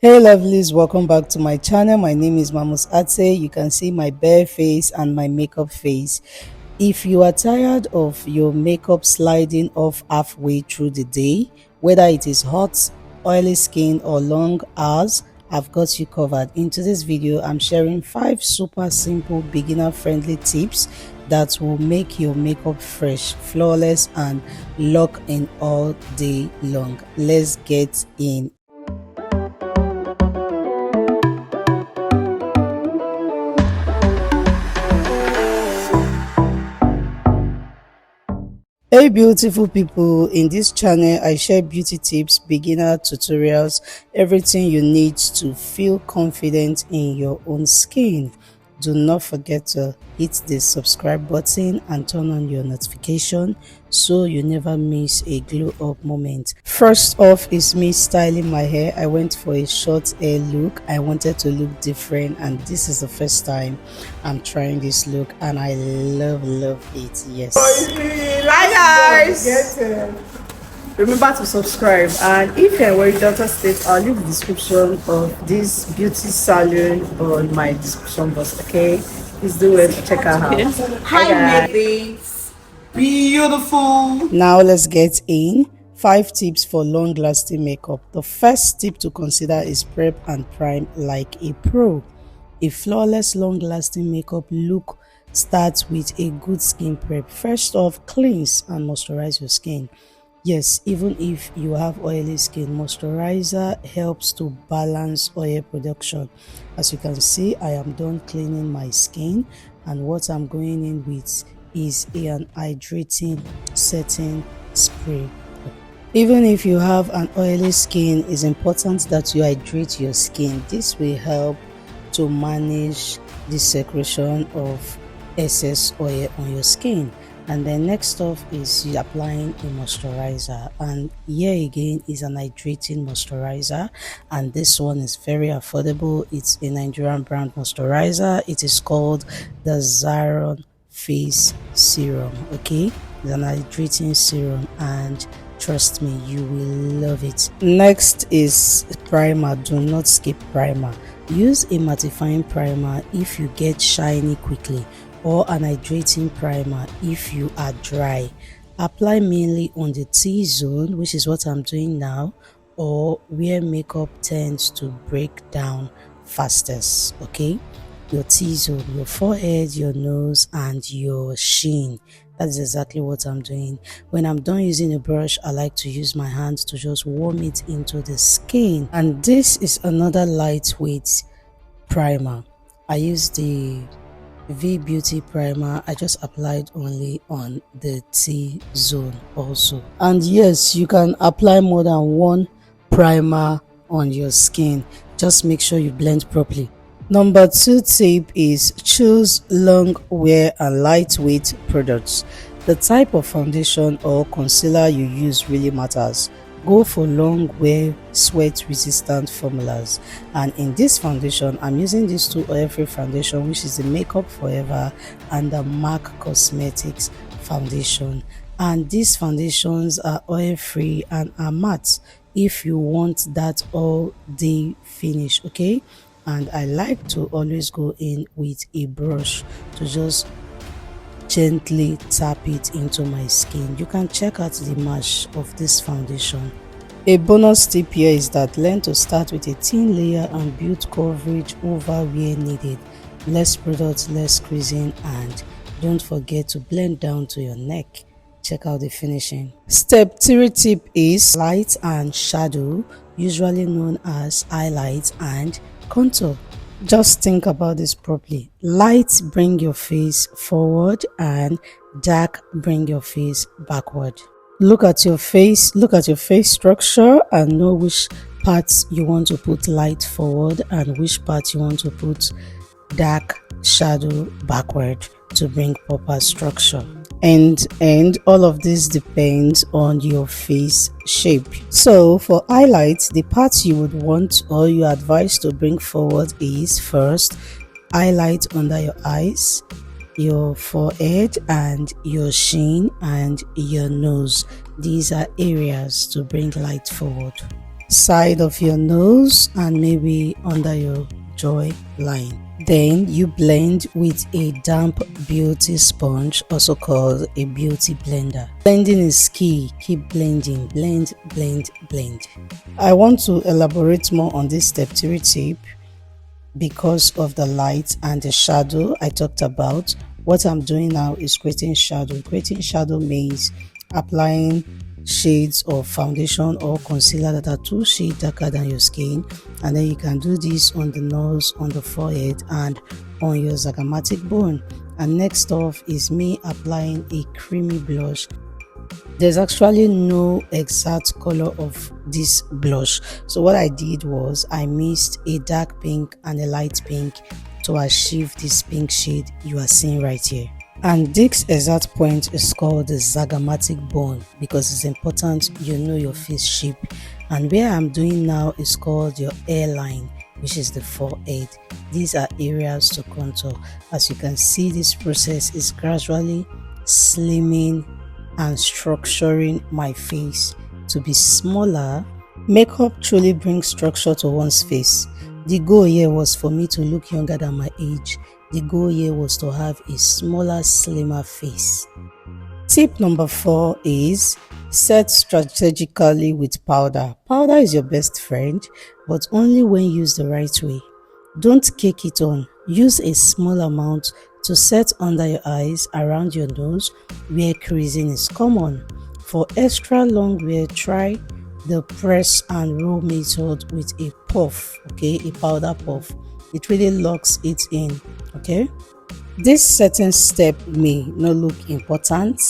Hey lovelies, welcome back to my channel. My name is Mamus Ate. You can see my bare face and my makeup face. If you are tired of your makeup sliding off halfway through the day, whether it is hot, oily skin or long hours, I've got you covered. In today's video, I'm sharing 5 super simple beginner friendly tips that will make your makeup fresh, flawless and lock in all day long. Let's get in. Hey beautiful people, in this channel I share beauty tips, beginner tutorials, everything you need to feel confident in your own skin. Do not forget to hit the subscribe button and turn on your notification so you never miss a glow up moment. First off is me styling my hair. I went for a short hair look. I wanted to look different and this is the first time I'm trying this look and I love it. Yes. Hi guys! Remember to subscribe, and if you're Warri Delta State, I'll leave the description of this beauty salon on my description box. Okay, please do it. Check her out. Hi ladies, beautiful. Now let's get in. 5 tips for long-lasting makeup. The first tip to consider is prep and prime like a pro. A flawless long-lasting makeup look starts with a good skin prep. First off, cleanse and moisturize your skin. Yes, even if you have oily skin, moisturizer helps to balance oil production. As you can see, I am done cleaning my skin and what I'm going in with is an hydrating setting spray. Even if you have an oily skin, it's important that you hydrate your skin. This will help to manage the secretion of excess oil on your skin. And then next off is you applying a moisturizer, and here again is an hydrating moisturizer, and this one is very affordable. It's a Nigerian brand moisturizer. It is called the Zaron Face Serum. Okay, it's an hydrating serum and trust me, you will love it. Next is primer. Do not skip primer. Use a mattifying primer if you get shiny quickly, or an hydrating primer if you are dry. Apply mainly on the T-zone, which is what I'm doing now, or where makeup tends to break down fastest. Okay, your T-zone, your forehead, your nose and your chin. That's exactly what I'm doing. When I'm done using a brush, I like to use my hands to just warm it into the skin. And this is another lightweight primer. I use the V Beauty primer. I just applied only on the T-zone also. And yes, you can apply more than one primer on your skin. Just make sure you blend properly. Number 2 tip is choose long wear and lightweight products. The type of foundation or concealer you use really matters. Go for long wear, sweat resistant formulas, and in this foundation I'm using these 2 oil-free foundation, which is the Makeup Forever and the MAC Cosmetics foundation. And these foundations are oil-free and are matte if you want that all day finish. Okay, and I like to always go in with a brush to just gently tap it into my skin. You can check out the match of this foundation. A bonus tip here is that learn to start with a thin layer and build coverage over where needed. Less product, less creasing, and don't forget to blend down to your neck. Check out the finishing. Step 3 tip is light and shadow, usually known as highlight and contour. Just think about this properly. Light, bring your face forward, and dark, bring your face backward. Look at your face structure and know which parts you want to put light forward and which part you want to put dark shadow backward to bring proper structure. And all of this depends on your face shape. So for highlights, the parts you would want or you advise to bring forward is first highlight under your eyes, your forehead and your chin and your nose. These are areas to bring light forward. side of your nose, and maybe under your jaw line. Then you blend with a damp beauty sponge, also called a beauty blender. Blending is key. Keep blending. Blend, blend, blend. I want to elaborate more on this step 3 tip because of the light and the shadow I talked about. What I'm doing now is creating shadow. Creating shadow means applying shades of foundation or concealer that are 2 shades darker than your skin, and then you can do this on the nose, on the forehead, and on your zygomatic bone. And next off is me applying a creamy blush. There's actually no exact color of this blush, so what I did was I mixed a dark pink and a light pink to achieve this pink shade you are seeing right here. And this exact point is called the zygomatic bone because it's important you know your face shape. And where I'm doing now is called your hairline, which is the forehead. These are areas to contour. As you can see, this process is gradually slimming and structuring my face to be smaller. Makeup truly brings structure to one's face. The goal here was for me to look younger than my age. The goal here was to have a smaller, slimmer face. Tip number 4 is set strategically with powder. Powder is your best friend, but only when used the right way. Don't cake it on. Use a small amount to set under your eyes, around your nose, where creasing is common. For extra long wear, try the press and roll method with a puff, okay, a powder puff. It really locks it in, okay. This certain step may not look important,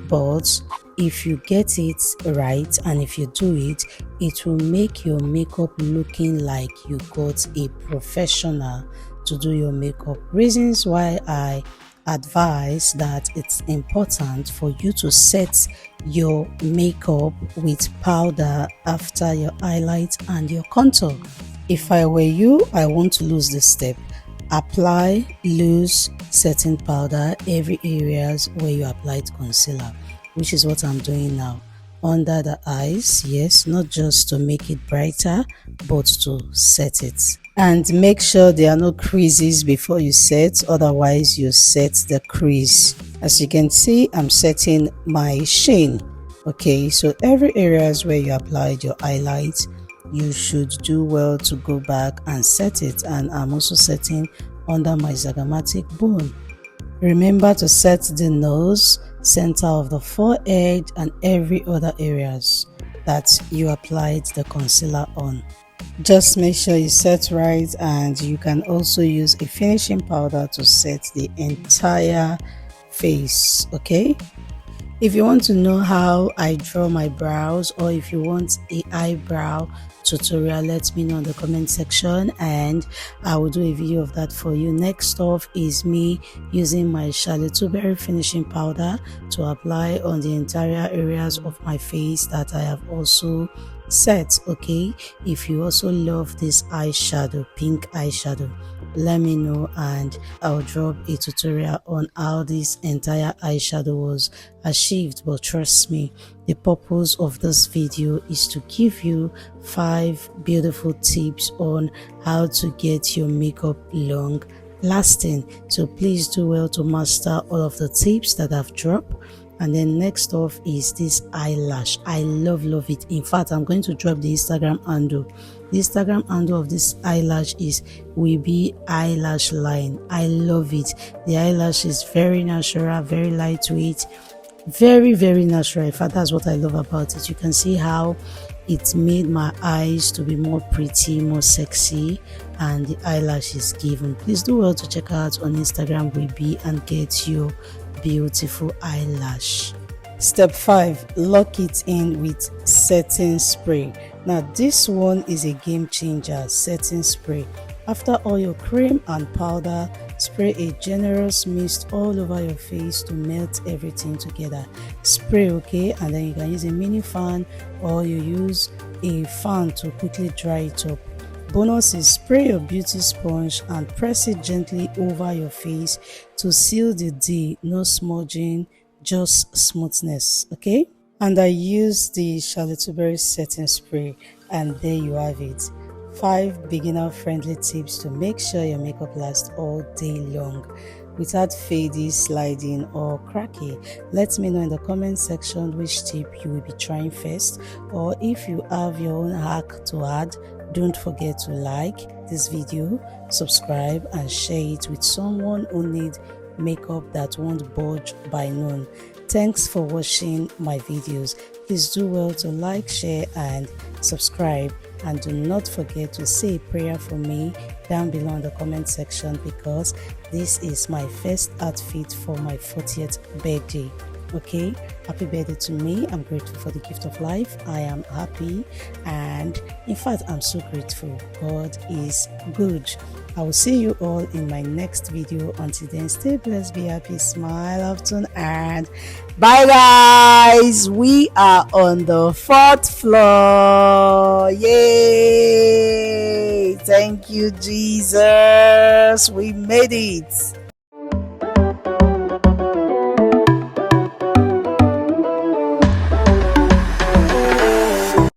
but if you get it right and if you do it, it will make your makeup looking like you got a professional to do your makeup. Reasons why I advise that it's important for you to set your makeup with powder after your highlight and your contour. If I were you, I want to lose this step. Apply loose setting powder every areas where you applied concealer, which is what I'm doing now. Under the eyes, yes, not just to make it brighter, but to set it. And make sure there are no creases before you set, otherwise you set the crease. As you can see, I'm setting my sheen. Okay, so every areas where you applied your highlight, you should do well to go back and set it. And I'm also setting under my zygomatic bone. Remember to set the nose, center of the forehead, and every other areas that you applied the concealer on. Just make sure you set right, and you can also use a finishing powder to set the entire face, okay? If you want to know how I draw my brows, or if you want a eyebrow tutorial, let me know in the comment section and I will do a video of that for you. Next off is me using my Charlotte Tilbury finishing powder to apply on the entire areas of my face that I have also set. Okay, if you also love this eyeshadow, pink eyeshadow, let me know and I'll drop a tutorial on how this entire eyeshadow was achieved. But trust me, the purpose of this video is to give you 5 beautiful tips on how to get your makeup long lasting. So please do well to master all of the tips that I've dropped. And then next off is this eyelash. I love it. In fact, I'm going to drop the Instagram handle. The Instagram handle of this eyelash is Warri eyelash line. I love it. The eyelash is very natural, very lightweight, very natural. In fact, that's what I love about it. You can see how it made my eyes to be more pretty, more sexy, and the eyelash is given. Please do well to check out on Instagram Warri and get your beautiful eyelash. Step 5, lock it in with setting spray. Now this one is a game changer. Setting spray. After all your cream and powder, spray a generous mist all over your face to melt everything together. Spray, okay, and then you can use a mini fan or you use a fan to quickly dry it up. Bonus is spray your beauty sponge and press it gently over your face to seal the deal. No smudging, just smoothness, okay? And I use the Charlotte Tilbury setting spray, and there you have it. 5 beginner-friendly tips to make sure your makeup lasts all day long without fading, sliding, or cracking. Let me know in the comment section which tip you will be trying first, or if you have your own hack to add. Don't forget to like this video, subscribe, and share it with someone who needs makeup that won't budge by noon. Thanks for watching my videos. Please do well to like, share, and subscribe. And do not forget to say a prayer for me down below in the comment section, because this is my first outfit for my 40th birthday. Okay, happy birthday to me. I'm grateful for the gift of life. I am happy, and in fact I'm so grateful. God is good. I will see you all in my next video. Until then, stay blessed, be happy, smile often, and bye guys. We are on the 4th floor. Yay, thank you Jesus, we made it.